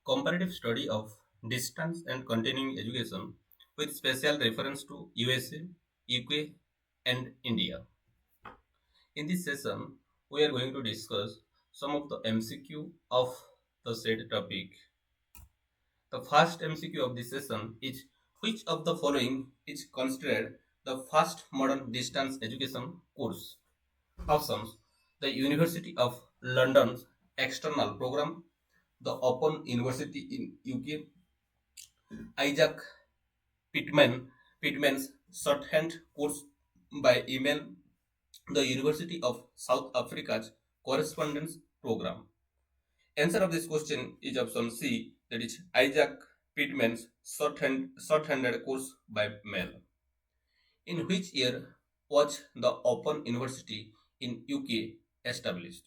comparative study of distance and continuing education with special reference to USA, UK, and India. In this session, we are going to discuss some of the MCQ of the said topic. The first MCQ of this session is which of the following is considered the first modern distance education course? Options: the University of London's external program, the Open University in UK, Isaac Pittman's shorthand course by email, the University of South Africa's correspondence program. Answer of this question is option C, that is Isaac Pittman's shorthanded course by mail. In which year was the Open University in UK established?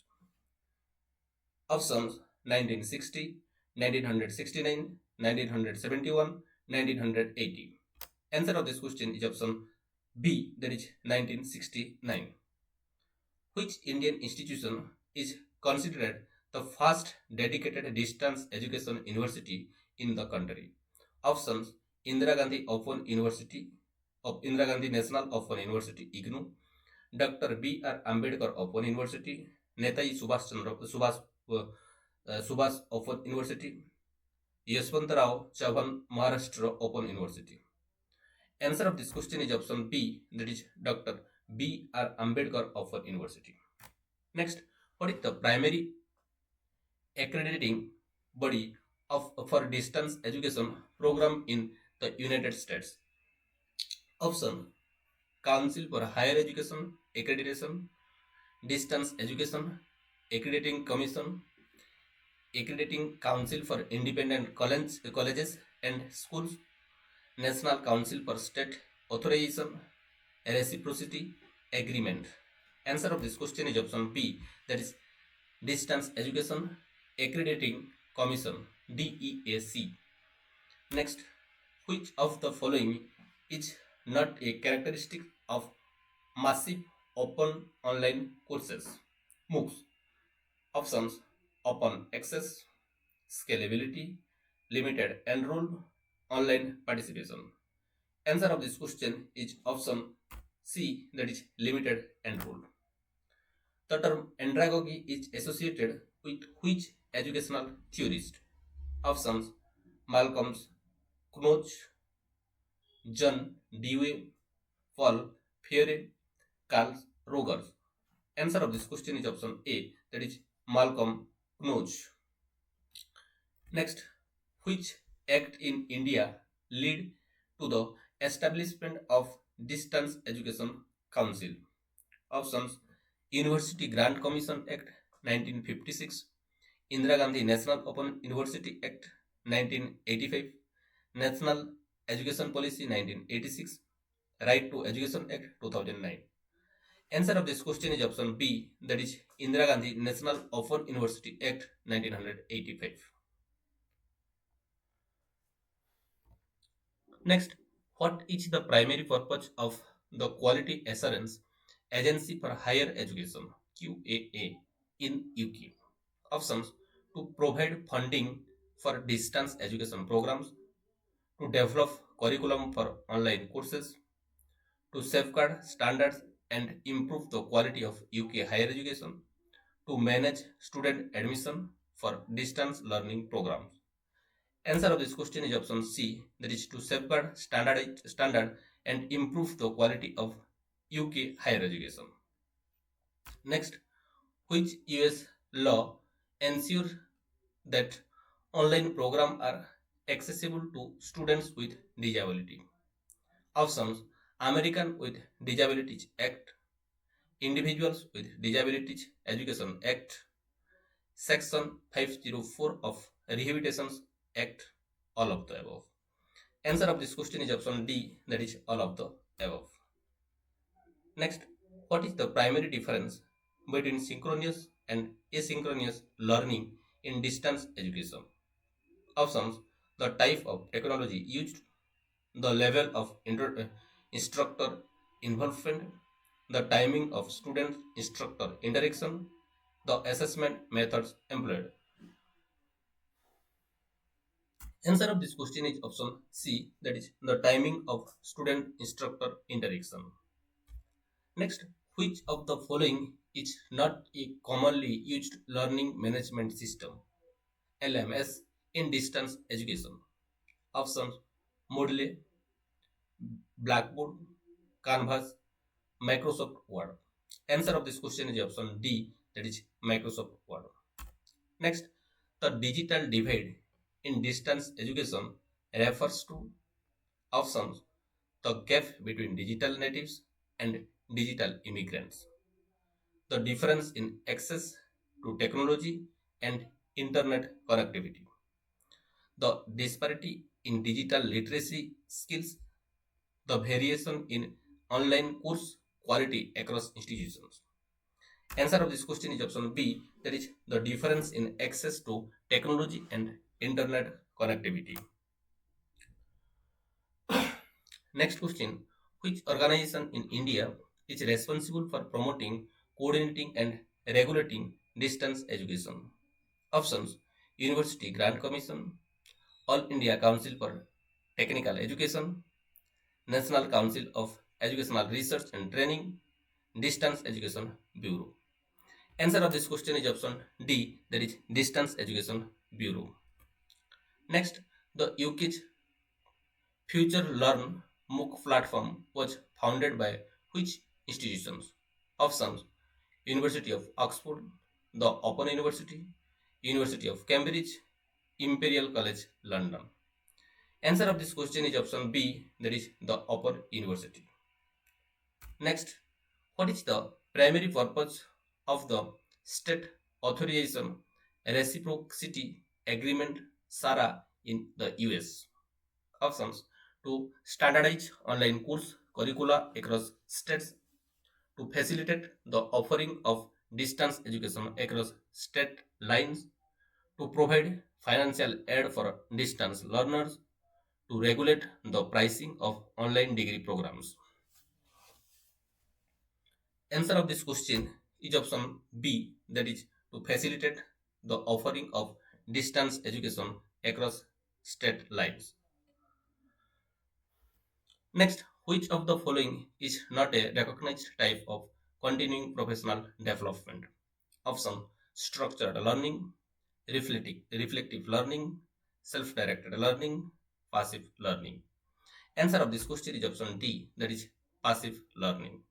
Options: 1960, 1969, 1971, 1980. Answer of this question is option B, that is 1969. Which Indian institution is considered the first dedicated distance education university in the country? Options: Indira Gandhi Open University, of Indira Gandhi National Open University IGNOU, Dr. B.R. Ambedkar Open University, Netaji Subhash Open University, Yashwantrao Chauhan Maharashtra Open University. Answer of this question is option B, that is Dr. B.R. Ambedkar Open University. Next, what is the primary accrediting body for distance education program in the United States? Option: Council for Higher Education Accreditation, Distance Education Accrediting Commission, Accrediting Council for Independent Colleges and Schools, National Council for State Authorization, Reciprocity Agreement. Answer of this question is option B, that is Distance Education Accrediting Commission, DEAC. Next, which of the following is not a characteristic of massive open online courses? MOOCs. Options: open access, scalability, limited enroll, online participation. Answer of this question is option C, that is limited enroll. The term andragogy is associated with which educational theorist? Options: Malcolm Knox, John Dewey, Paul Feyre, Carl Rogers. Answer of this question is option A, that is Malcolm Knox. Next, which act in India lead to the establishment of Distance Education Council? Options: University Grant Commission Act 1956, Indira Gandhi National Open University Act 1985, National Education Policy 1986, Right to Education Act 2009. Answer of this question is option B, that is Indira Gandhi National Open University Act 1985. Next, what is the primary purpose of the Quality Assurance Agency for Higher Education QAA in UK? Options: to provide funding for distance education programs, to develop curriculum for online courses, to safeguard standards and improve the quality of UK higher education, to manage student admission for distance learning programs. Answer of this question is option C, that is to safeguard standard and improve the quality of UK higher education. Next, which US law ensures that online programs are accessible to students with disability? Options: American with Disabilities Act, Individuals with Disabilities Education Act, Section 504 of Rehabilitation Act, all of the above. Answer of this question is option D, that is all of the above. Next, what is the primary difference between synchronous and asynchronous learning in distance education? Options: the type of technology used, the level of instructor involvement, the timing of student instructor interaction, the assessment methods employed. Answer of this question is option C, that is the timing of student instructor interaction. Next, which of the following is not a commonly used learning management system LMS in distance education? Options: Moodle, Blackboard, Canvas, Microsoft Word. Answer of this question is option D, that is Microsoft Word. Next, the digital divide in distance education refers to options: the gap between digital natives and digital immigrants, the difference in access to technology and internet connectivity, the disparity in digital literacy skills, the variation in online course quality across institutions. Answer of this question is option B, that is the difference in access to technology and internet connectivity. Next question: which organization in India is responsible for promoting, coordinating, and regulating distance education? Options: University Grant Commission, All India Council for Technical Education, National Council of Educational Research and Training, Distance Education Bureau. Answer of this question is option D, that is Distance Education Bureau. Next, the UK's Future Learn MOOC platform was founded by which institutions? Options: University of Oxford, the Open University, University of Cambridge, Imperial College London. Answer of this question is option B, that is the Open University. Next, what is the primary purpose of the State Authorization Reciprocity Agreement SARA in the US? Options: to standardize online course curricula across states, to facilitate the offering of distance education across state lines, to provide financial aid for distance learners, to regulate the pricing of online degree programs. Answer of this question is option B, that is to facilitate the offering of distance education across state lines. Next, which of the following is not a recognized type of continuing professional development? Option: structured learning, reflective learning, self-directed learning, passive learning. Answer of this question is option D, that is passive learning.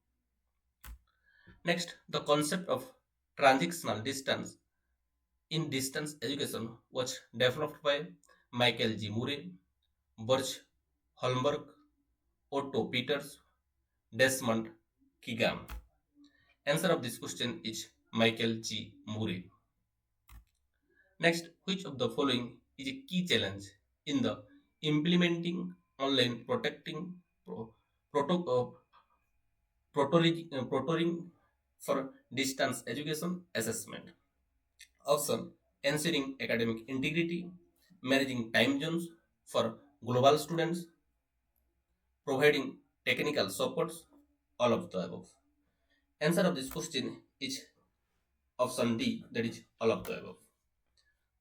Next, the concept of transitional distance in distance education was developed by Michael G. Murray, Burj Holmberg, Otto Peters, Desmond Kigam. Answer of this question is Michael G. Murray. Next, which of the following is a key challenge in the implementing online protecting proto, protoring for distance education assessment? Option: ensuring academic integrity, managing time zones for global students, providing technical supports, all of the above. Answer of this question is option D, that is all of the above.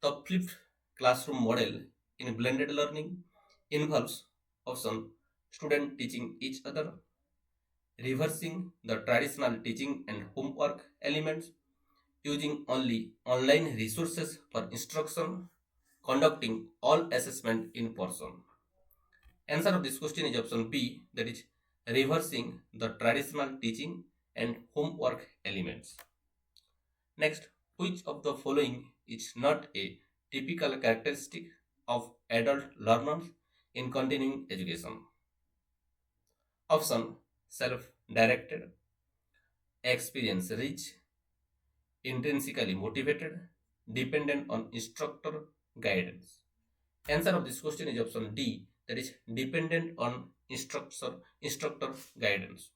The flipped classroom model in blended learning involves option: student teaching each other, reversing the traditional teaching and homework elements, using only online resources for instruction, conducting all assessment in person. Answer of this question is option B, that is reversing the traditional teaching and homework elements. Next, which of the following is not a typical characteristic of adult learners in continuing education? Option: self-directed, experience rich, intrinsically motivated, dependent on instructor guidance. Answer of this question is option D, that is dependent on instructor guidance.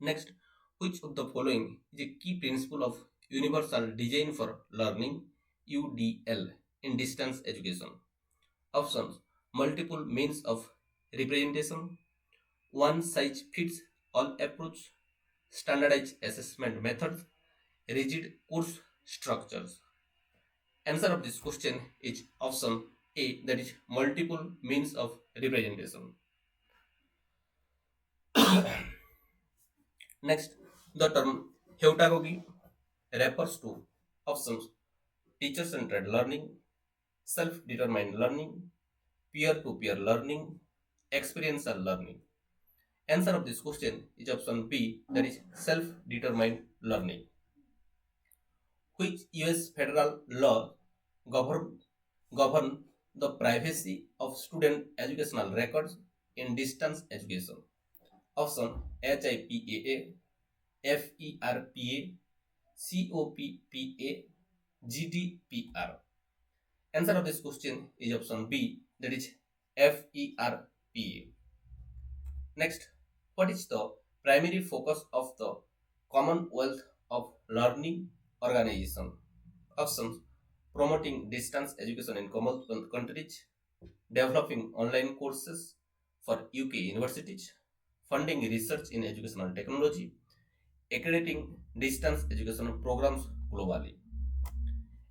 Next, which of the following is a key principle of universal design for learning UDL in distance education? Options: multiple means of representation, one size fits all approach, standardized assessment methods, rigid course structures. Answer of this question is option A, that is multiple means of representation. Next, the term heutagogy refers to options teacher-centered learning, self-determined learning, peer-to-peer learning, experiential learning. Answer of this question is option B, that is self-determined learning. Which US federal law govern, govern the privacy of student educational records in distance education? Option HIPAA, FERPA, COPPA, GDPR. Answer of this question is option B, that is FERPA. Next, what is the primary focus of the Commonwealth of Learning Organization? Options promoting distance education in Commonwealth countries, developing online courses for UK universities, funding research in educational technology, accrediting distance education programs globally.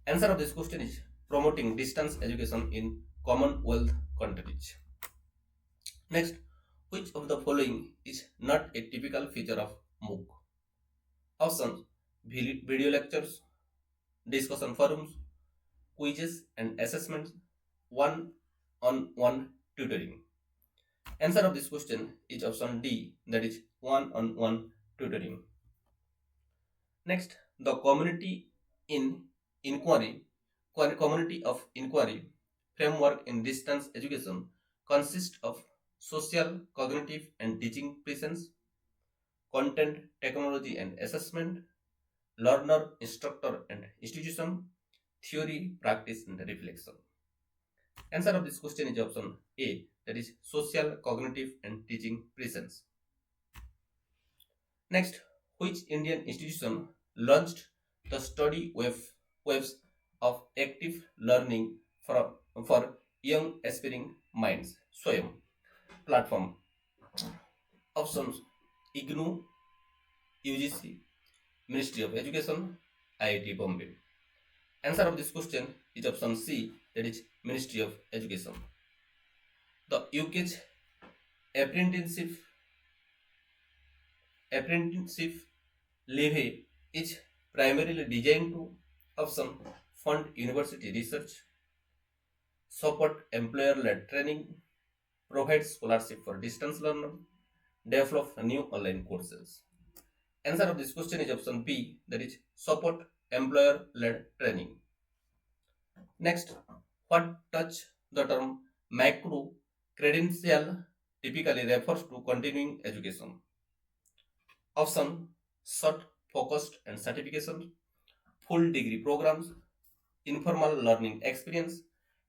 Answer of this question is promoting distance education in Commonwealth countries. Next, which of the following is not a typical feature of MOOC? Options video lectures, discussion forums, quizzes and assessments, one on one tutoring. Answer of this question is option D, that is one on one tutoring. Next, the in inquiry, community of inquiry framework in distance education consists of social, cognitive, and teaching presence, content, technology, and assessment, learner, instructor, and institution, theory, practice, and reflection. Answer of this question is option A, that is social, cognitive, and teaching presence. Next, which Indian institution launched the study waves of active learning for young aspiring minds? SWAYAM platform. Options IGNU, UGC, Ministry of Education, IIT Bombay. Answer of this question is option C, that is Ministry of Education. The UK's apprenticeship apprenticeship levy is primarily designed to option fund university research, support employer-led training, provide scholarship for distance learner, develop new online courses. Answer of this question is option B, that is support employer-led training. Next, what does the term macro credential typically refers to continuing education? Option short, focused and certification, full degree programs, informal learning experience,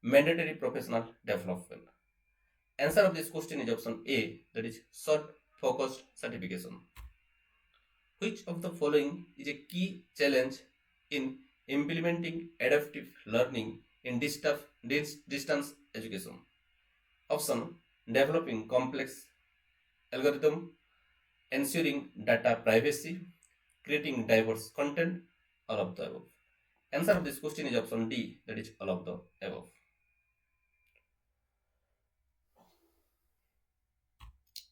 mandatory professional development. Answer of this question is option A, that is short, focused certification. Which of the following is a key challenge in implementing adaptive learning in distance education? Option developing complex algorithm, ensuring data privacy, creating diverse content, all of the above. Answer of this question is option D, that is all of the above.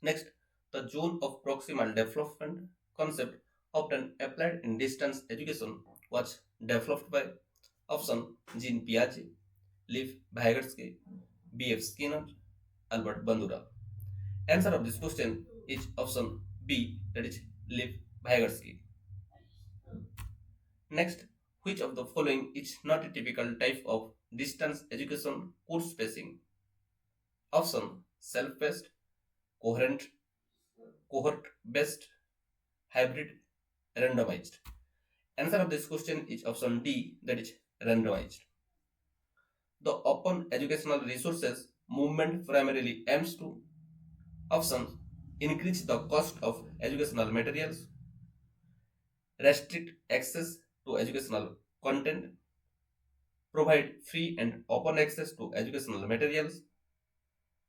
Next, the zone of proximal development concept often applied in distance education was developed by option Jean Piaget, Lev Vygotsky, B.F. Skinner, Albert Bandura. Answer of this question is option B, that is Lev Vygotsky. Next, which of the following is not a typical type of distance education course spacing? Option self-paced, coherent, cohort-based, hybrid, randomized. Answer of this question is option D, that is randomized. The open educational resources movement primarily aims to options increase the cost of educational materials, restrict access to educational content, provide free and open access to educational materials,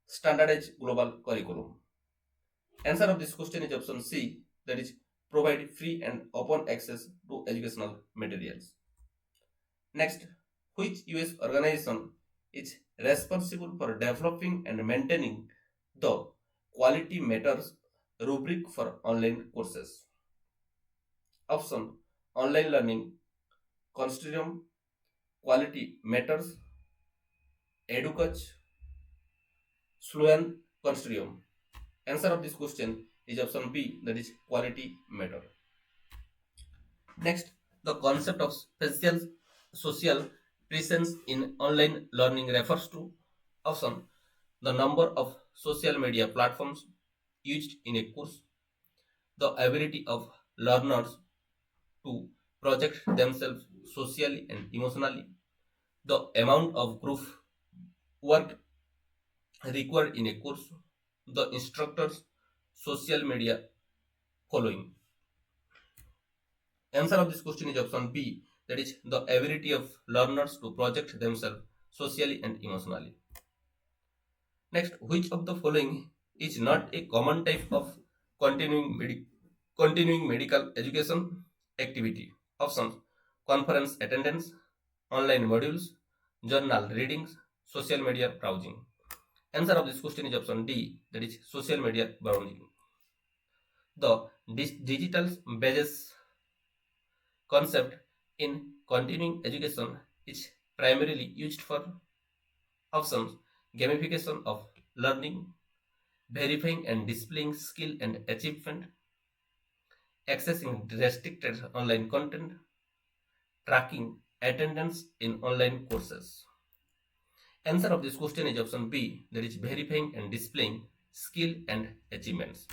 standardize global curriculum. Answer of this question is option C, that is provide free and open access to educational materials. Next, which US organization is responsible for developing and maintaining the quality matters rubric for online courses. Option: online learning consortium, quality matters, educach, Sloan consortium. Answer of this question is option B, that is quality matter. Next, the concept of special social presence in online learning refers to option: the number of social media platforms used in a course, the ability of learners to project themselves socially and emotionally, the amount of group work required in a course, the instructor's social media following. Answer of this question is option B, that is the ability of learners to project themselves socially and emotionally. Next, which of the following is not a common type of continuing, continuing medical education activity? Options: conference attendance, online modules, journal readings, social media browsing. Answer of this question is option D, that is social media browsing. The digital badges concept in continuing education is primarily used for options: gamification of learning, verifying and displaying skill and achievement, accessing restricted online content, tracking attendance in online courses. Answer of this question is option B, that is verifying and displaying skill and achievements.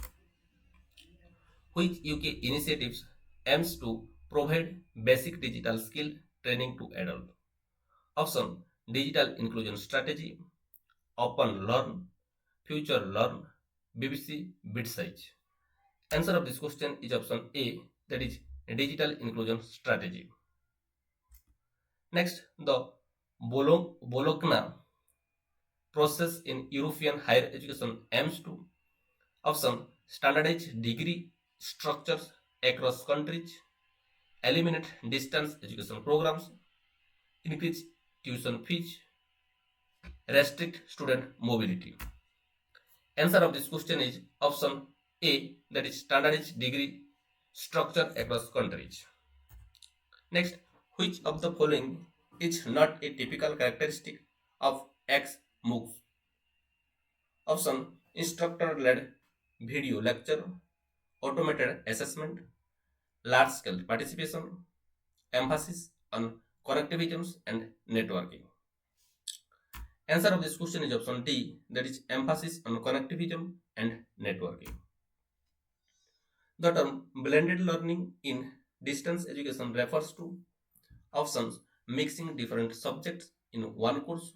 Which UK initiatives aims to provide basic digital skill training to adults? Option: digital inclusion strategy, open learn, future learn, BBC bit size. Answer of this question is option A, that is digital inclusion strategy. Next, the Bologna process in European higher education aims to option: standardize degree structures across countries, eliminate distance education programs, increase tuition fees, restrict student mobility. Answer of this question is option A, that is standardized degree structure across countries. Next, which of the following is not a typical characteristic of X MOOCs? Option: instructor-led video lecture, automated assessment, large-scale participation, emphasis on connectivism and networking. Answer of this question is option D, that is emphasis on connectivism and networking. The term blended learning in distance education refers to options: mixing different subjects in one course,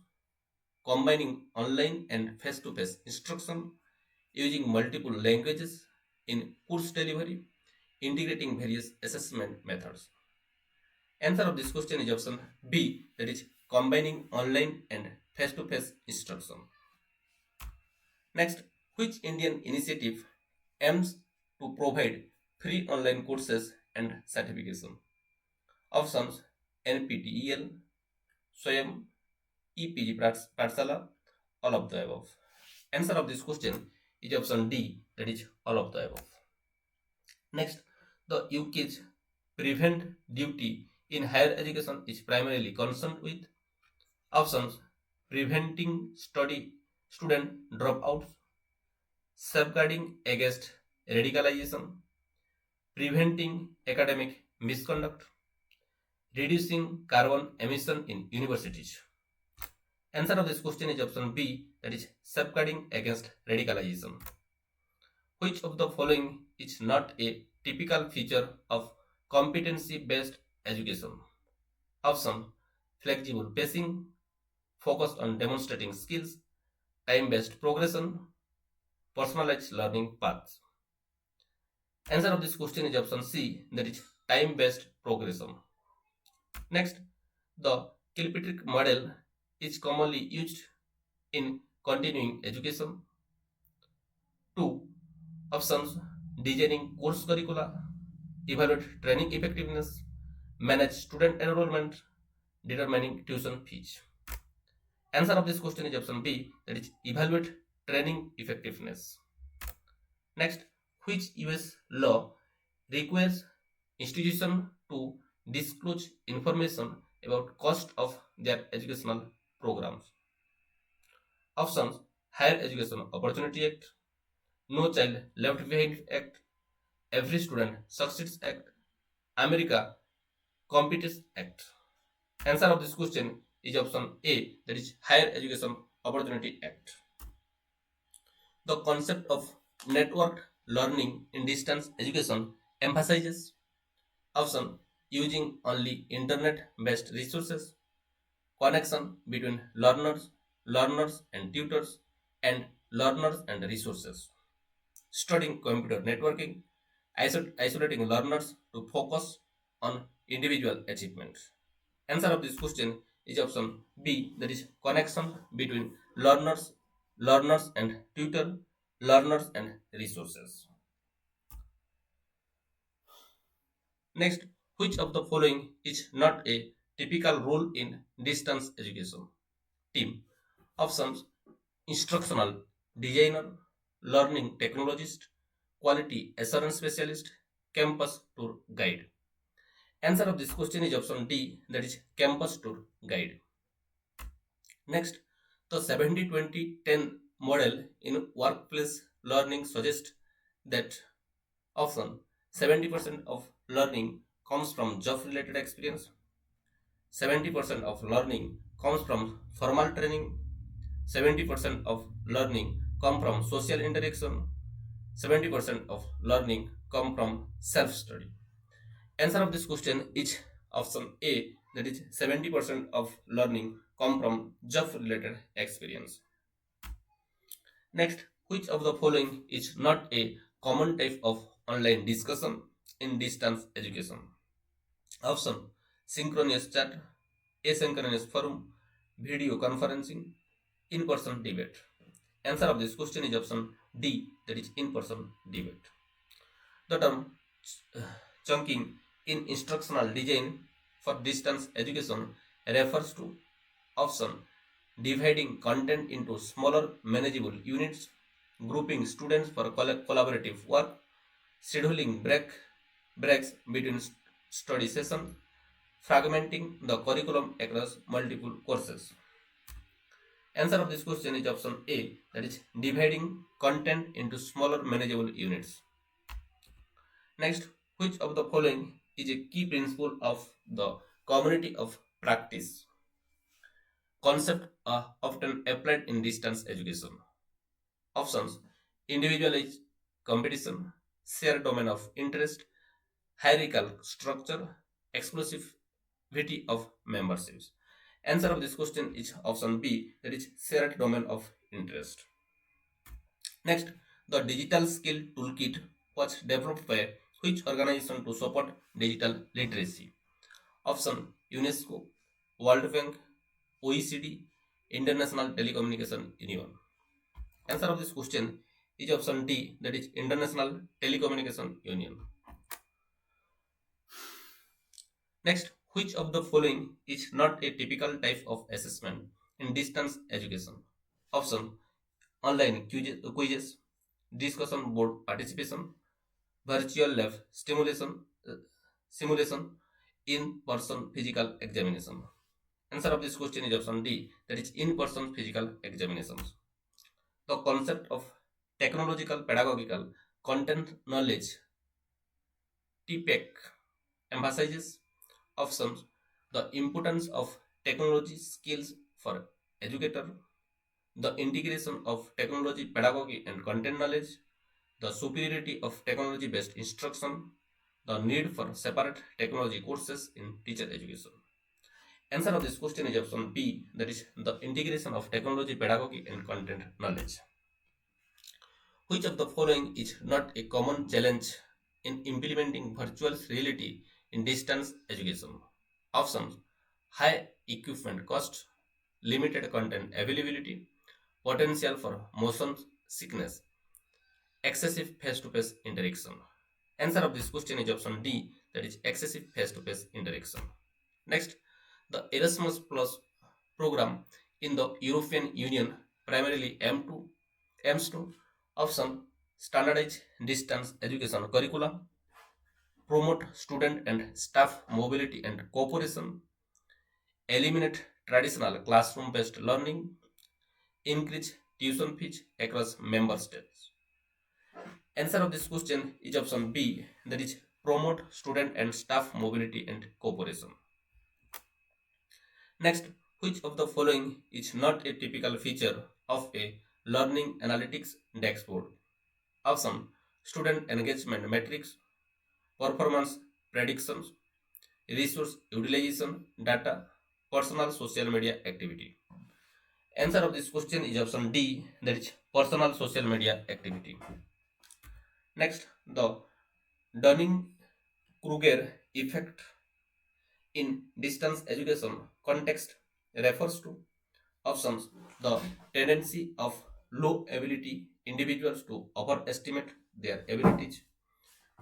combining online and face-to-face instruction, using multiple languages in course delivery, integrating various assessment methods. Answer of this question is option B, that is combining online and face-to-face instruction. Next, which Indian initiative aims to provide free online courses and certification? Options: NPTEL, Swayam, EPG Patsala, all of the above. Answer of this question is option D, that is all of the above. Next, the UK's prevent duty in higher education is primarily concerned with options: preventing student dropouts, safeguarding against radicalization, preventing academic misconduct, reducing carbon emission in universities. Answer of this question is option B, that is safeguarding against radicalization. Which of the following is not a typical feature of competency-based education? Option: flexible pacing, focused on demonstrating skills, time-based progression, personalized learning paths. Answer of this question is option C, that is time-based progression. Next, the Kilpatrick model is commonly used in continuing education. 2. Options: designing course curricula, evaluate training effectiveness, manage student enrollment, determining tuition fees. Answer of this question is option B, that is evaluate training effectiveness. Next, which US law requires institution to disclose information about cost of their educational programs? Options: Higher Education Opportunity Act, No Child Left Behind Act, Every Student Succeeds Act, America Competes Act. Answer of this question is option A, that is Higher Education Opportunity Act. The concept of networked learning in distance education emphasizes option using only internet based resources, connection between learners and tutors, and learners and resources, studying computer networking, isolating learners to focus on individual achievements. Answer of this question is option B, that is connection between learners and tutor, learners and resources. Next, which of the following is not a typical role in distance education? Team. Options: instructional designer, learning technologist, quality assurance specialist, campus tour guide. Answer of this question is option D, that is campus tour guide. Next, the 70-20-10 model in workplace learning suggests that option 70% of learning comes from job related experience, 70% of learning comes from formal training, 70% of learning come from social interaction, 70% of learning come from self study. Answer of this question is option A, that is 70% of learning come from job related experience. Next, which of the following is not a common type of online discussion in distance education? Option: synchronous chat, asynchronous forum, video conferencing, in person debate. Answer of this question is option D, that is in person debate. The term chunking in instructional design for distance education refers to option dividing content into smaller manageable units, grouping students for collaborative work, scheduling breaks between study sessions, fragmenting the curriculum across multiple courses. Answer of this question is option A, that is dividing content into smaller manageable units. Next, which of the following is a key principle of the community of practice? Concept are often applied in distance education. Options: individualized competition, shared domain of interest, hierarchical structure, exclusivity of memberships. Answer of this question is option B, that is shared domain of interest. Next, the digital skill toolkit was developed by which organization to support digital literacy? Option: UNESCO, World Bank, OECD, International Telecommunication Union. Answer of this question is option D, that is International Telecommunication Union. Next, which of the following is not a typical type of assessment in distance education? Option: online quizzes, discussion board participation, virtual lab simulation, in-person physical examination. Answer of this question is option D, that is in-person physical examinations. The concept of technological pedagogical content knowledge TPEC emphasizes options the importance of technology skills for educator, the integration of technology pedagogy and content knowledge, the superiority of technology based instruction, the need for separate technology courses in teacher education. Answer of this question is option B, that is the integration of technology pedagogy and content knowledge. Which of the following is not a common challenge in implementing virtual reality in distance education? Options: high equipment cost, limited content availability, potential for motion sickness, excessive face to face interaction. Answer of this question is option D, that is excessive face to face interaction. Next, the Erasmus Plus program in the European Union primarily aims to option standardize distance education curricula, promote student and staff mobility and cooperation, eliminate traditional classroom-based learning, increase tuition fees across member states. Answer of this question is option B, that is promote student and staff mobility and cooperation. Next, which of the following is not a typical feature of a learning analytics dashboard? Option: student engagement metrics, performance predictions, resource utilization data, personal social media activity. Answer of this question is option D, that is personal social media activity. Next, the Dunning-Kruger effect in distance education context refers to options: the tendency of low ability individuals to overestimate their abilities,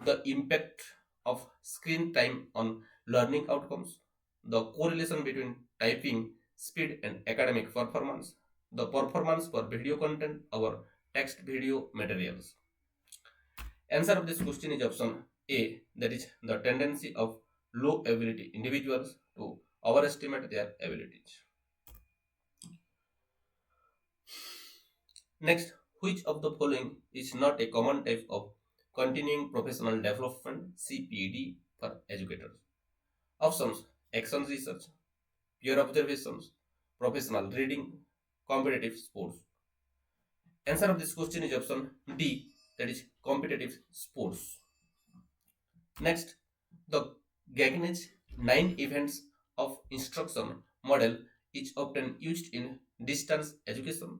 the impact of screen time on learning outcomes, the correlation between typing speed and academic performance, the performance for video content over text video materials. Answer of this question is option A, that is the tendency of low ability individuals to overestimate their abilities. Next, which of the following is not a common type of continuing professional development CPD for educators? Options: action research, peer observations, professional reading, competitive sports. Answer of this question is option D, that is competitive sports. Next, the Gagne's 9 events of instruction model is often used in distance education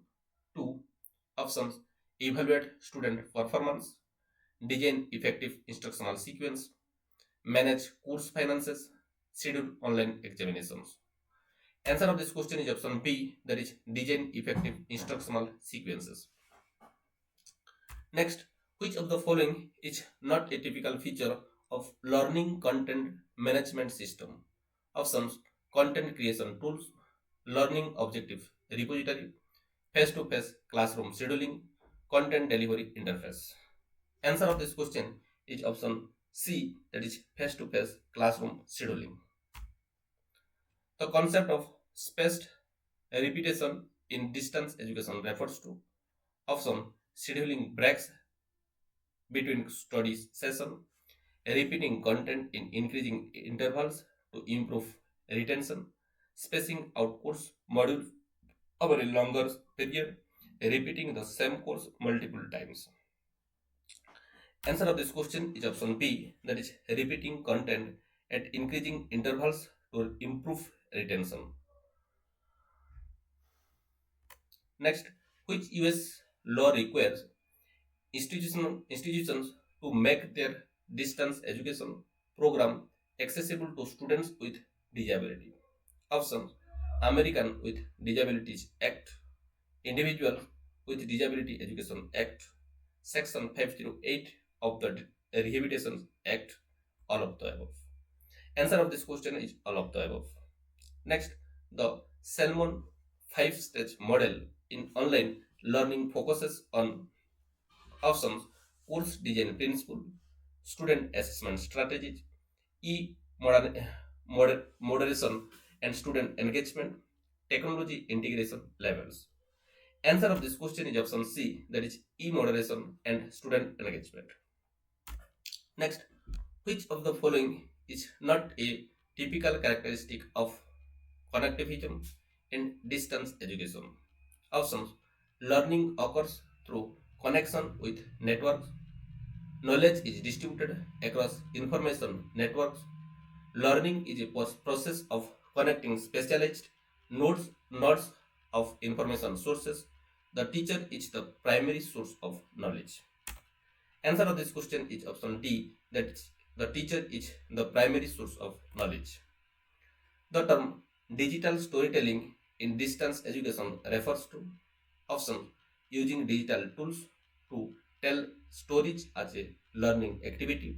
to options: evaluate student performance, design effective instructional sequence, manage course finances, schedule online examinations. Answer of this question is option B, that is design effective instructional sequences. Next, which of the following is not a typical feature of learning content management system? Options: content creation tools, learning objective repository, face-to-face classroom scheduling, content delivery interface. Answer of this question is option C, that is face-to-face classroom scheduling. The concept of spaced repetition in distance education refers to option: scheduling breaks between study sessions, repeating content in increasing intervals to improve retention, spacing out course modules over a longer period, repeating the same course multiple times. Answer of this question is option B, that is repeating content at increasing intervals to improve retention. Next, which US law requires institutions to make their distance education program accessible to students with disability? Options: American with Disabilities Act, Individuals with Disability Education Act, Section 508 of the Rehabilitation Act, all of the above. Answer of this question is all of the above. Next, the Salmon 5-stage model in online learning focuses on options: course design principle, student assessment strategies, moderation and student engagement, technology integration levels. Answer of this question is option C, that is e-moderation and student engagement. Next, which of the following is not a typical characteristic of connectivism in distance education? Options: learning occurs through connection with networks, knowledge is distributed across information networks, learning is a process of connecting specialized nodes of information sources, the teacher is the primary source of knowledge. Answer of this question is option D, that the teacher is the primary source of knowledge. The term digital storytelling in distance education refers to option: using digital tools to tell stories as a learning activity,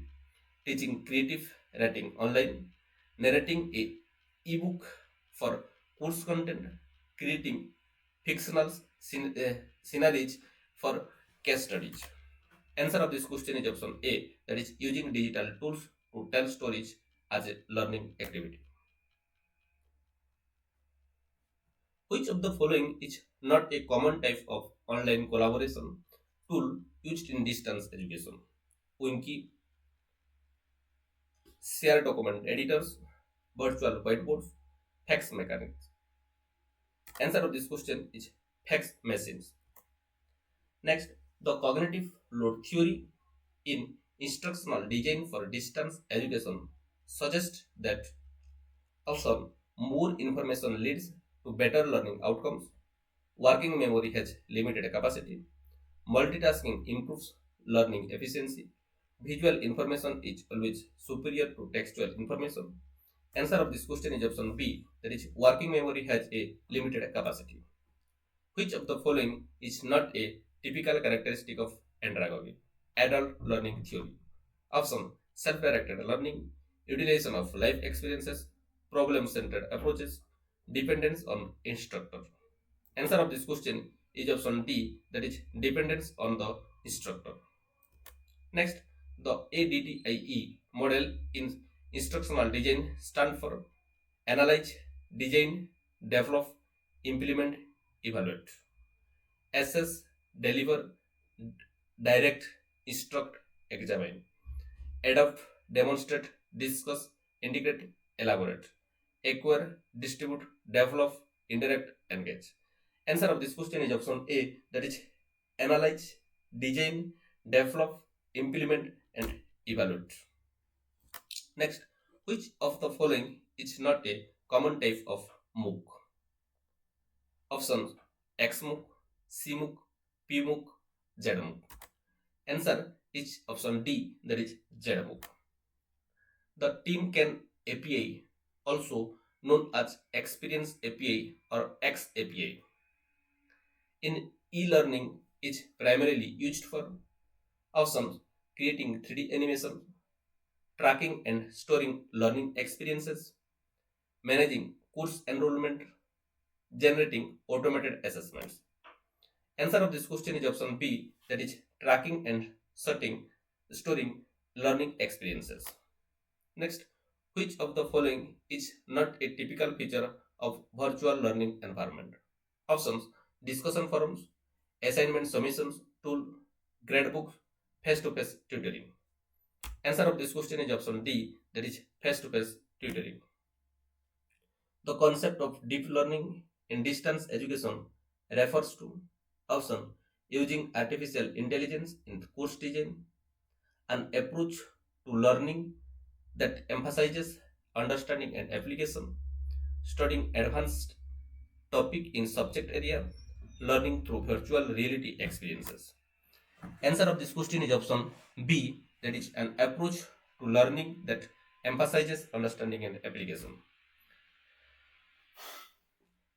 teaching creative writing online, narrating a ebook for course content, creating fictional scenarios for case studies. Answer of this question is option A, that is using digital tools to tell stories as a learning activity. Which of the following is not a common type of online collaboration tool used in distance education? Winky, share document editors, virtual whiteboards, fax mechanics. Answer of this question is fax machines. Next, the cognitive load theory in instructional design for distance education suggests that often more information leads to better learning outcomes. Working memory has limited capacity. Multitasking improves learning efficiency. Visual information is always superior to textual information. Answer of this question is option B, that is, working memory has a limited capacity. Which of the following is not a typical characteristic of andragogy? Adult learning theory. Option: self-directed learning, utilization of life experiences, problem-centered approaches, dependence on instructor. Answer of this question is option D, that is dependence on the instructor. Next, the ADDIE model in instructional design stand for analyze, design, develop, implement, evaluate. Assess, deliver, direct, instruct, examine. Adopt, demonstrate, discuss, integrate, elaborate. Acquire, distribute, develop, interact, engage. Answer of this question is option A, that is analyze, design, develop, implement, and evaluate. Next, which of the following is not a common type of MOOC? Options: XMOOC, CMOOC, PMOOC, ZMOOC. Answer is option D, that is ZMOOC. The Team Can API, also known as Experience API or XAPI, in e-learning is primarily used for options: creating 3D animation, tracking and storing learning experiences, managing course enrollment, generating automated assessments. Answer of this question is option B, that is tracking and storing learning experiences. Next, which of the following is not a typical feature of virtual learning environment? Options: discussion forums, assignment submissions tool, gradebooks, face-to-face tutoring. Answer of this question is option D, that is face-to-face tutoring. The concept of deep learning in distance education refers to option: using artificial intelligence in course design, an approach to learning that emphasizes understanding and application, studying advanced topic in subject area, learning through virtual reality experiences. Answer of this question is option B, that is an approach to learning that emphasizes understanding and application.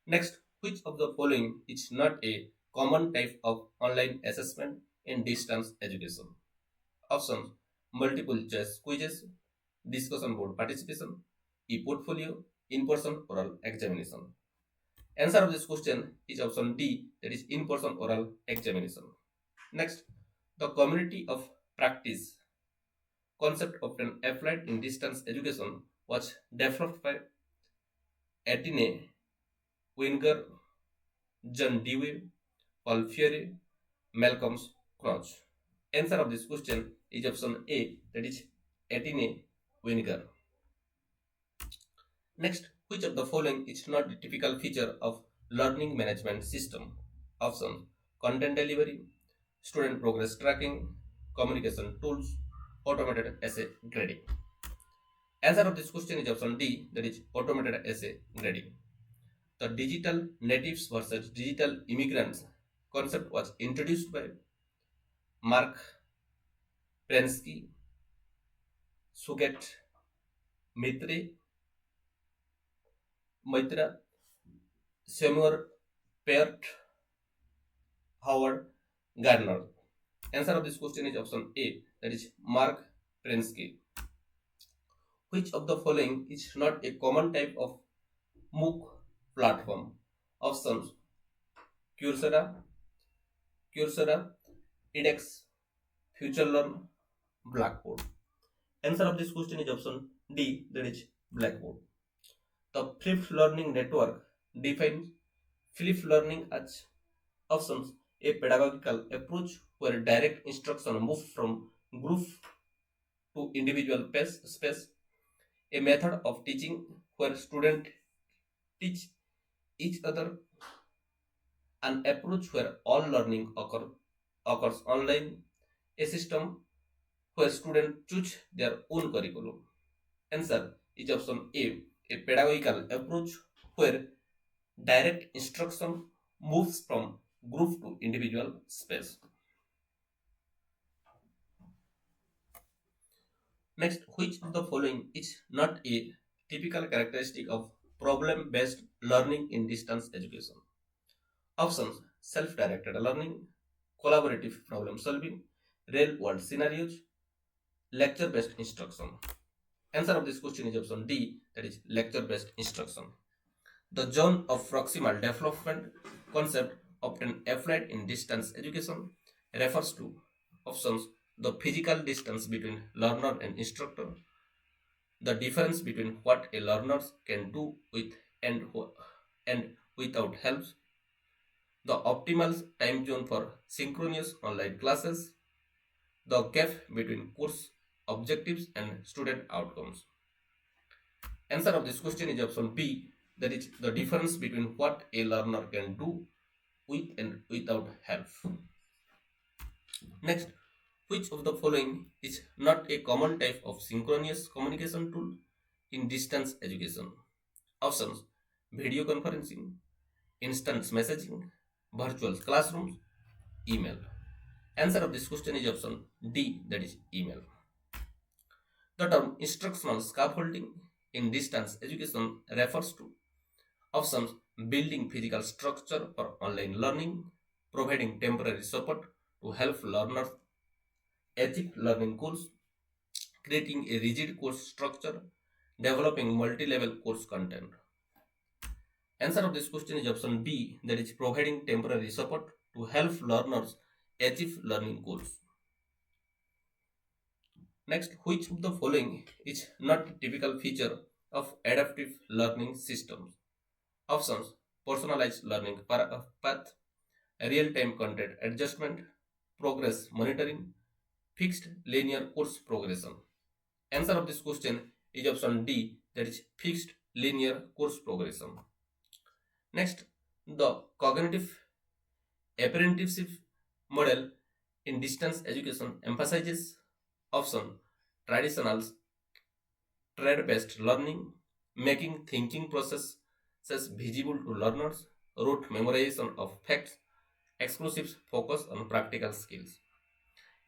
Next, which of the following is not a common type of online assessment in distance education? Options: multiple choice quizzes, discussion board participation, e-portfolio, in-person oral examination. Answer of this question is option D, that is in-person oral examination. Next, the community of practice concept of an applied in distance education was developed by Attine, Winger, John Dewey, Paul Fiore, Malcolm Crouch. Answer of this question is option A, that is Attine, Winger. Next, which of the following is not the typical feature of learning management system? Option: content delivery, student progress tracking, communication tools, automated essay grading. Answer of this question is option D, that is automated essay grading. The digital natives versus digital immigrants concept was introduced by Mark Prensky, Suget Mitre, Maitra, Samuel Peart, Howard Gardner. Answer of this question is option A, that is Mark Prensky. Which of the following is not a common type of MOOC platform? Options: Coursera, edX, FutureLearn, Blackboard. Answer of this question is option D, that is Blackboard. The flipped learning network defines flipped learning as options: a pedagogical approach where direct instruction moves from group to individual space, a method of teaching where students teach each other, an approach where all learning occurs online, a system where students choose their own curriculum. Answer is option A pedagogical approach where direct instruction moves from group to individual space. Next, which of the following is not a typical characteristic of problem based learning in distance education? Options: self directed learning, collaborative problem solving, real world scenarios, lecture based instruction. Answer of this question is option D, that is lecture based instruction. The zone of proximal development concept often applied in distance education refers to options: the physical distance between learner and instructor, the difference between what a learner can do with and, and without help, the optimal time zone for synchronous online classes, the gap between course objectives and student outcomes. Answer of this question is option B, that is the difference between what a learner can do with and without help. Next, which of the following is not a common type of synchronous communication tool in distance education? Options: video conferencing, instant messaging, virtual classrooms, email. Answer of this question is option D, that is email. The term instructional scaffolding in distance education refers to options: building physical structure for online learning, providing temporary support to help learners achieve learning goals, creating a rigid course structure, developing multi-level course content. Answer of this question is option B, that is providing temporary support to help learners achieve learning goals. Next, which of the following is not a typical feature of adaptive learning systems? Options: personalized learning path, real-time content adjustment, progress monitoring, fixed linear course progression. Answer of this question is option D, that is fixed linear course progression. Next, the cognitive apprenticeship model in distance education emphasizes option: traditional trade-based learning, making thinking processes visible to learners, rote memorization of facts, exclusive focus on practical skills.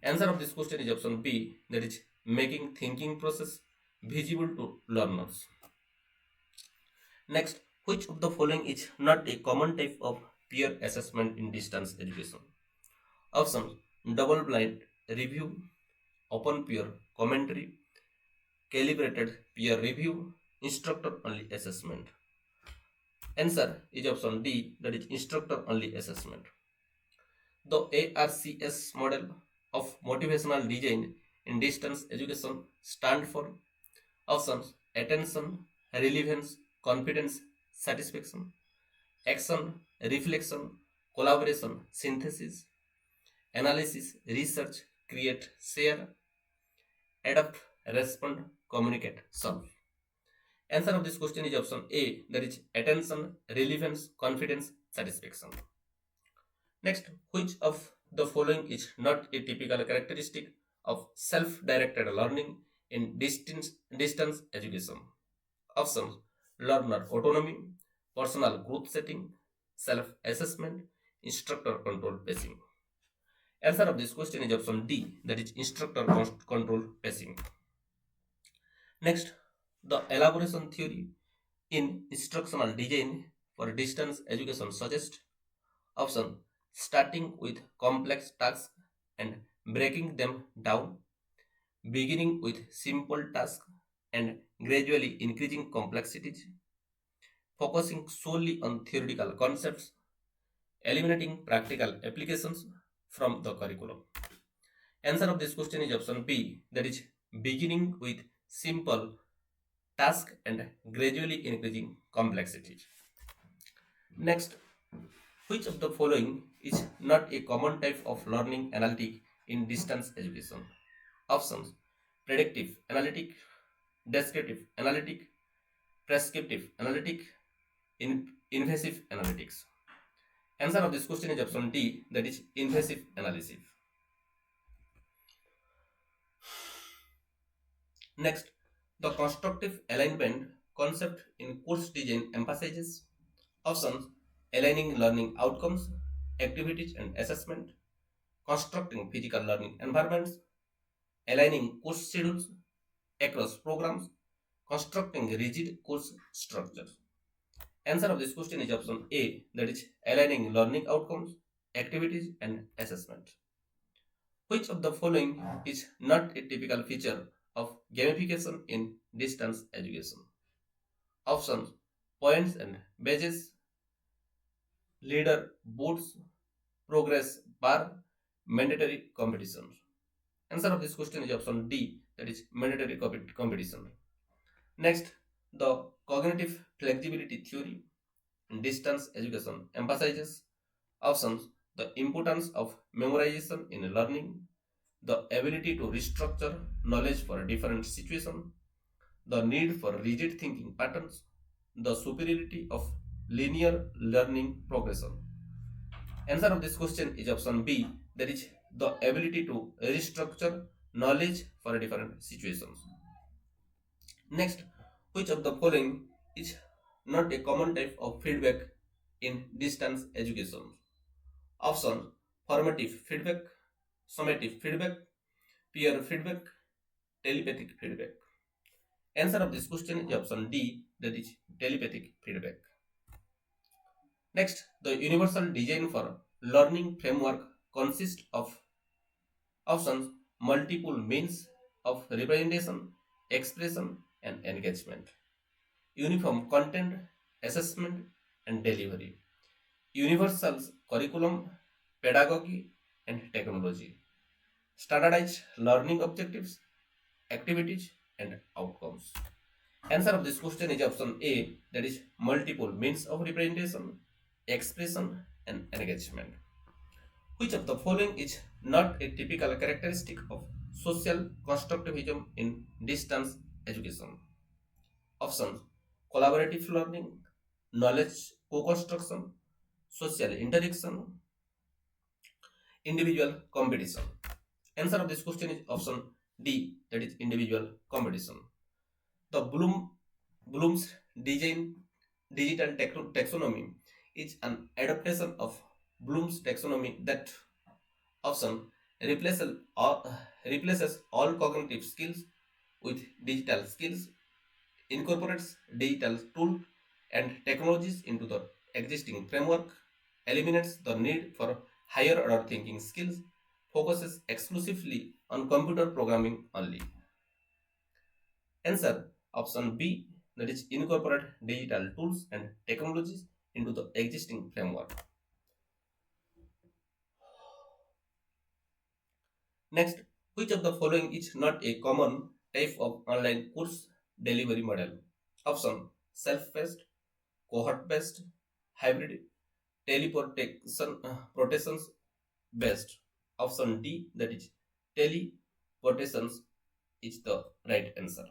Answer of this question is option B, that is making thinking process visible to learners. Next, which of the following is not a common type of peer assessment in distance education? Options: double blind review, open peer commentary, calibrated peer review, instructor only assessment. Answer is option D, that is instructor only assessment. The ARCS model of motivational design in distance education stand for options: attention, relevance, confidence, satisfaction, action, reflection, collaboration, synthesis, analysis, research, create, share, adapt, respond, communicate, solve. Answer of this question is option A, that is attention, relevance, confidence, satisfaction. Next, which of the following is not a typical characteristic of self-directed learning in distance education? Options: learner autonomy, personal growth setting, self-assessment, instructor control pacing. Answer of this question is option D, that is instructor control pacing. Next, the elaboration theory in instructional design for distance education suggests option: starting with complex tasks and breaking them down, beginning with simple tasks and gradually increasing complexities, focusing solely on theoretical concepts, eliminating practical applications from the curriculum. Answer of this question is option B, that is beginning with simple task and gradually increasing complexity. Next, which of the following is not a common type of learning analytic in distance education? Options: predictive analytic, descriptive analytic, prescriptive analytic, invasive analytics. Answer of this question is option D, that is invasive analysis. Next, the constructive alignment concept in course design emphasizes options: aligning learning outcomes, activities and assessment, constructing physical learning environments, aligning course schedules across programs, constructing rigid course structures. Answer of this question is option A, that is aligning learning outcomes, activities and assessment. Which of the following is not a typical feature of gamification in distance education? Options: points and badges, leader boards, progress bar, mandatory competition. Answer of this question is option D, that is mandatory competition. Next, the cognitive flexibility theory in distance education emphasizes options: the importance of memorization in learning, the ability to restructure knowledge for different situations, the need for rigid thinking patterns, the superiority of linear learning progression. Answer of this question is option B, that is the ability to restructure knowledge for different situations. Next, which of the following is not a common type of feedback in distance education? Option: formative feedback, summative feedback, peer feedback, telepathic feedback. Answer of this question is option D, that is telepathic feedback. Next, the universal design for learning framework consists of options: multiple means of representation, expression, and engagement, uniform content, assessment, and delivery, universal curriculum, pedagogy, and technology, standardized learning objectives, activities, and outcomes. Answer of this question is option A, that is multiple means of representation, expression, and engagement. Which of the following is not a typical characteristic of social constructivism in distance education? Options: collaborative learning, knowledge co-construction, social interaction, individual competition. Answer of this question is option D, that is individual competition. The Bloom's design digital taxonomy is an adaptation of Bloom's taxonomy that option replaces all cognitive skills with digital skills, incorporates digital tools and technologies into the existing framework, eliminates the need for higher order thinking skills, focuses exclusively on computer programming only. Answer option B, that is incorporate digital tools and technologies into the existing framework. Next, which of the following is not a common type of online course delivery model? Option: self-paced, cohort-based, hybrid, teleportation rotations based. Option D, that is teleportations, is the right answer.